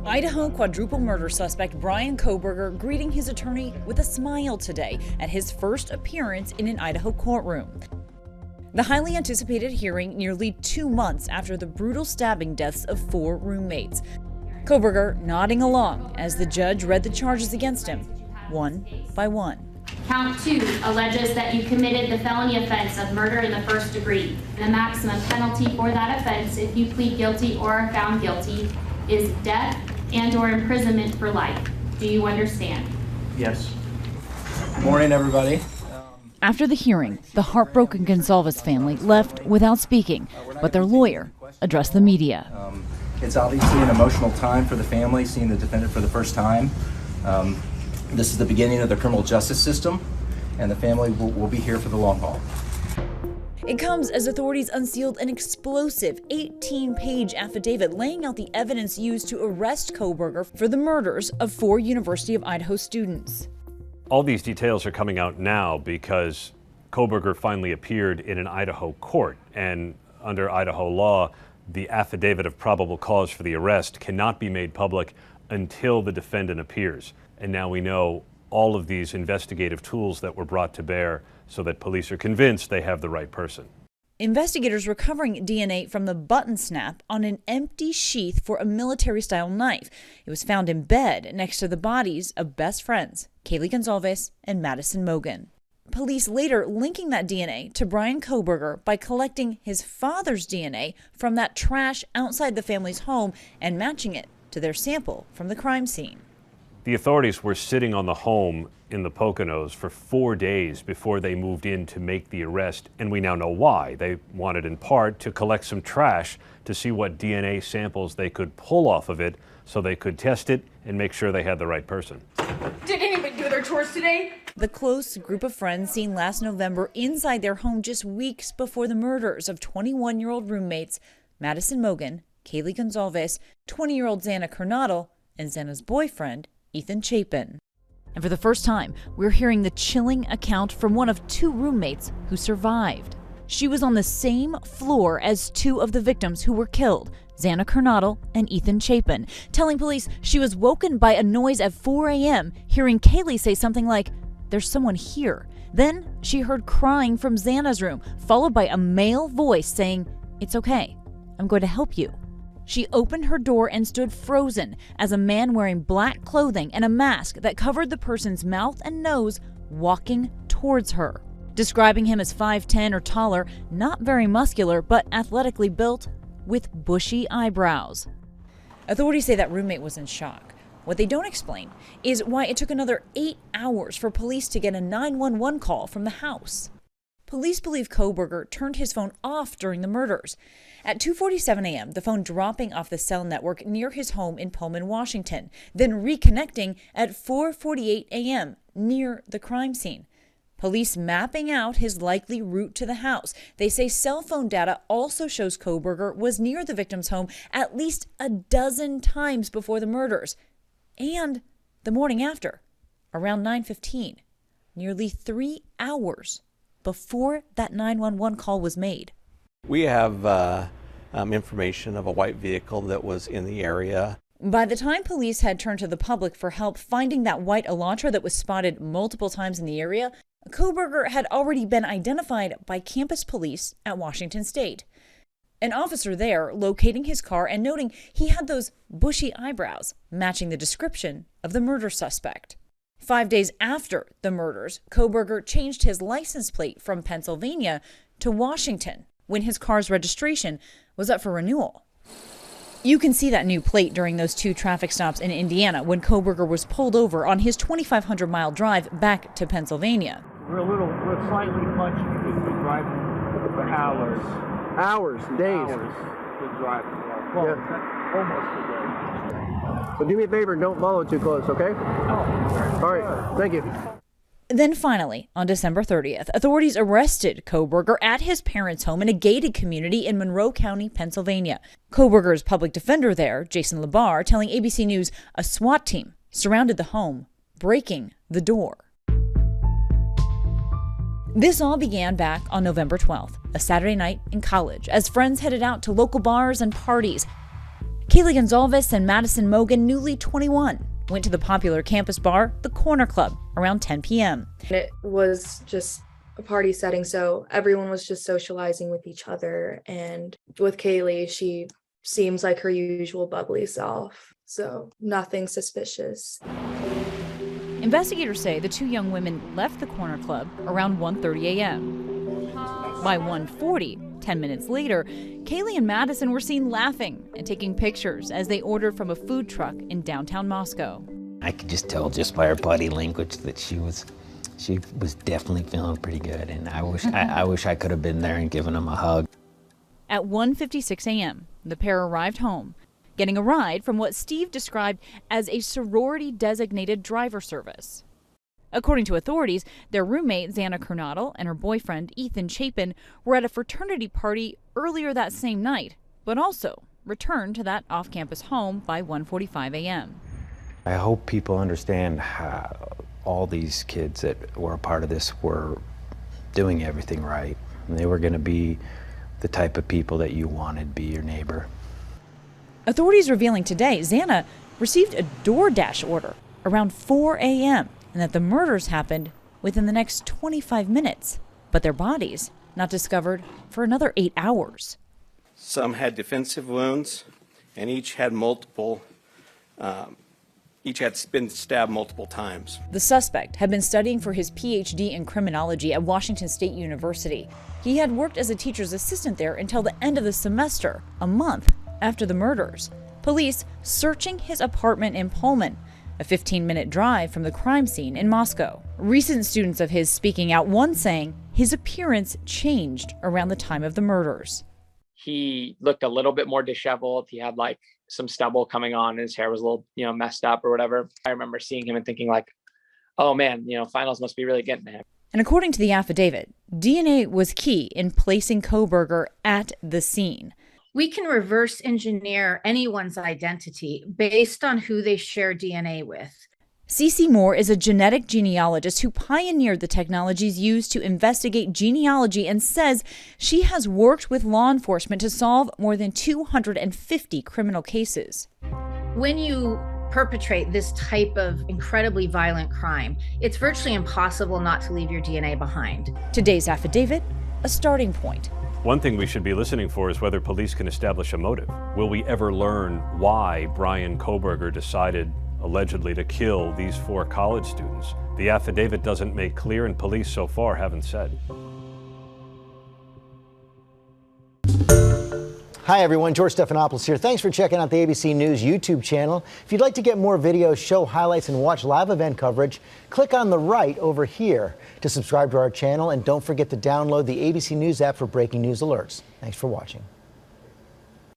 Idaho quadruple murder suspect Bryan Kohberger greeting his attorney with a smile today at his first appearance in an Idaho courtroom. The highly anticipated hearing nearly 2 months after the brutal stabbing deaths of 4 roommates. Kohberger nodding along as the judge read the charges against him, one by one. Count 2 alleges that you committed the felony offense of murder in the first degree. The maximum penalty for that offense, if you plead guilty or are found guilty, is death and/or imprisonment for life. Do you understand? Yes. Good morning, everybody. After the hearing, the heartbroken Gonzalez family left without speaking, but their lawyer addressed the media. It's obviously an emotional time for the family, seeing the defendant for the first time. This is the beginning of the criminal justice system, and the family will be here for the long haul. It comes as authorities unsealed an explosive 18-page affidavit laying out the evidence used to arrest Kohberger for the murders of 4 University of Idaho students. All these details are coming out now because Kohberger finally appeared in an Idaho court, and under Idaho law, the affidavit of probable cause for the arrest cannot be made public until the defendant appears. And now we know all of these investigative tools that were brought to bear so that police are convinced they have the right person. Investigators recovering DNA from the button snap on an empty sheath for a military-style knife. It was found in bed next to the bodies of best friends, Kaylee Gonzalez and Madison Mogen. Police later linking that DNA to Bryan Kohberger by collecting his father's DNA from that trash outside the family's home and matching it to their sample from the crime scene. The authorities were sitting on the home in the Poconos for 4 days before they moved in to make the arrest, and we now know why. They wanted in part to collect some trash to see what DNA samples they could pull off of it so they could test it and make sure they had the right person. Did anybody do their chores today? The close group of friends seen last November inside their home just weeks before the murders of 21-year-old roommates Madison Mogen, Kaylee Gonzalez, 20-year-old Xana Kernodle, and Xana's boyfriend, Ethan Chapin. And for the first time, we're hearing the chilling account from one of 2 roommates who survived. She was on the same floor as 2 of the victims who were killed, Xana Kernodle and Ethan Chapin, telling police she was woken by a noise at 4 a.m., hearing Kaylee say something like, "There's someone here." Then she heard crying from Xana's room, followed by a male voice saying, "It's okay, I'm going to help you." She opened her door and stood frozen as a man wearing black clothing and a mask that covered the person's mouth and nose walking towards her. Describing him as 5'10" or taller, not very muscular, but athletically built, with bushy eyebrows. Authorities say that roommate was in shock. What they don't explain is why it took another 8 hours for police to get a 911 call from the house. Police believe Kohberger turned his phone off during the murders. At 2:47 a.m., the phone dropping off the cell network near his home in Pullman, Washington, then reconnecting at 4:48 a.m. near the crime scene. Police mapping out his likely route to the house. They say cell phone data also shows Kohberger was near the victim's home at least a dozen times before the murders. And the morning after, around 9:15, nearly 3 hours before that 911 call was made. We have information of a white vehicle that was in the area. By the time police had turned to the public for help finding that white Elantra that was spotted multiple times in the area, Kohberger had already been identified by campus police at Washington State. An officer there locating his car and noting he had those bushy eyebrows, matching the description of the murder suspect. 5 days after the murders, Kohberger changed his license plate from Pennsylvania to Washington when his car's registration was up for renewal. You can see that new plate during those 2 traffic stops in Indiana when Kohberger was pulled over on his 2,500-mile drive back to Pennsylvania. We're slightly punchy because we're driving for hours. Hours, days. Hours we're driving. Well, Yeah. almost a day. So do me a favor, don't follow too close, okay? Oh, All right, thank you. Then finally, on December 30th, authorities arrested Kohberger at his parents' home in a gated community in Monroe County, Pennsylvania. Kohberger's public defender there, Jason Labar, telling ABC News a SWAT team surrounded the home, breaking the door. This all began back on November 12th, a Saturday night in college, as friends headed out to local bars and parties. Kaylee Gonzalez and Madison Mogan, newly 21, went to the popular campus bar, the Corner Club, around 10 p.m. It was just a party setting, so everyone was just socializing with each other. And with Kaylee, she seems like her usual bubbly self, so nothing suspicious. Investigators say the two young women left the Corner Club around 1:30 a.m. By 1:40, 10 minutes later, Kaylee and Madison were seen laughing and taking pictures as they ordered from a food truck in downtown Moscow. I could just tell just by her body language that she was definitely feeling pretty good, and I wish I could have been there and given them a hug. At 1:56 a.m., the pair arrived home, getting a ride from what Steve described as a sorority-designated driver service. According to authorities, their roommate, Xana Kernodle, and her boyfriend, Ethan Chapin, were at a fraternity party earlier that same night, but also returned to that off-campus home by 1:45 a.m. I hope people understand how all these kids that were a part of this were doing everything right. And they were going to be the type of people that you wanted to be your neighbor. Authorities revealing today Xana received a DoorDash order around 4 a.m. and that the murders happened within the next 25 minutes, but their bodies not discovered for another 8 hours. Some had defensive wounds, and each had been stabbed multiple times. The suspect had been studying for his PhD in criminology at Washington State University. He had worked as a teacher's assistant there until the end of the semester, a month after the murders. Police searching his apartment in Pullman, a 15-minute drive from the crime scene in Moscow. Recent students of his speaking out, one saying his appearance changed around the time of the murders. He looked a little bit more disheveled. He had like some stubble coming on. His hair was a little, messed up or whatever. I remember seeing him and thinking like, oh man, finals must be really getting to him. And according to the affidavit, DNA was key in placing Kohberger at the scene. We can reverse engineer anyone's identity based on who they share DNA with. Cece Moore is a genetic genealogist who pioneered the technologies used to investigate genealogy and says she has worked with law enforcement to solve more than 250 criminal cases. When you perpetrate this type of incredibly violent crime, it's virtually impossible not to leave your DNA behind. Today's affidavit, a starting point. One thing we should be listening for is whether police can establish a motive. Will we ever learn why Bryan Kohberger decided allegedly to kill these 4 college students? The affidavit doesn't make clear, and police so far haven't said. Hi everyone, George Stephanopoulos here. Thanks for checking out the ABC News YouTube channel. If you'd like to get more videos, show highlights, and watch live event coverage, click on the right over here to subscribe to our channel, and don't forget to download the ABC News app for breaking news alerts. Thanks for watching.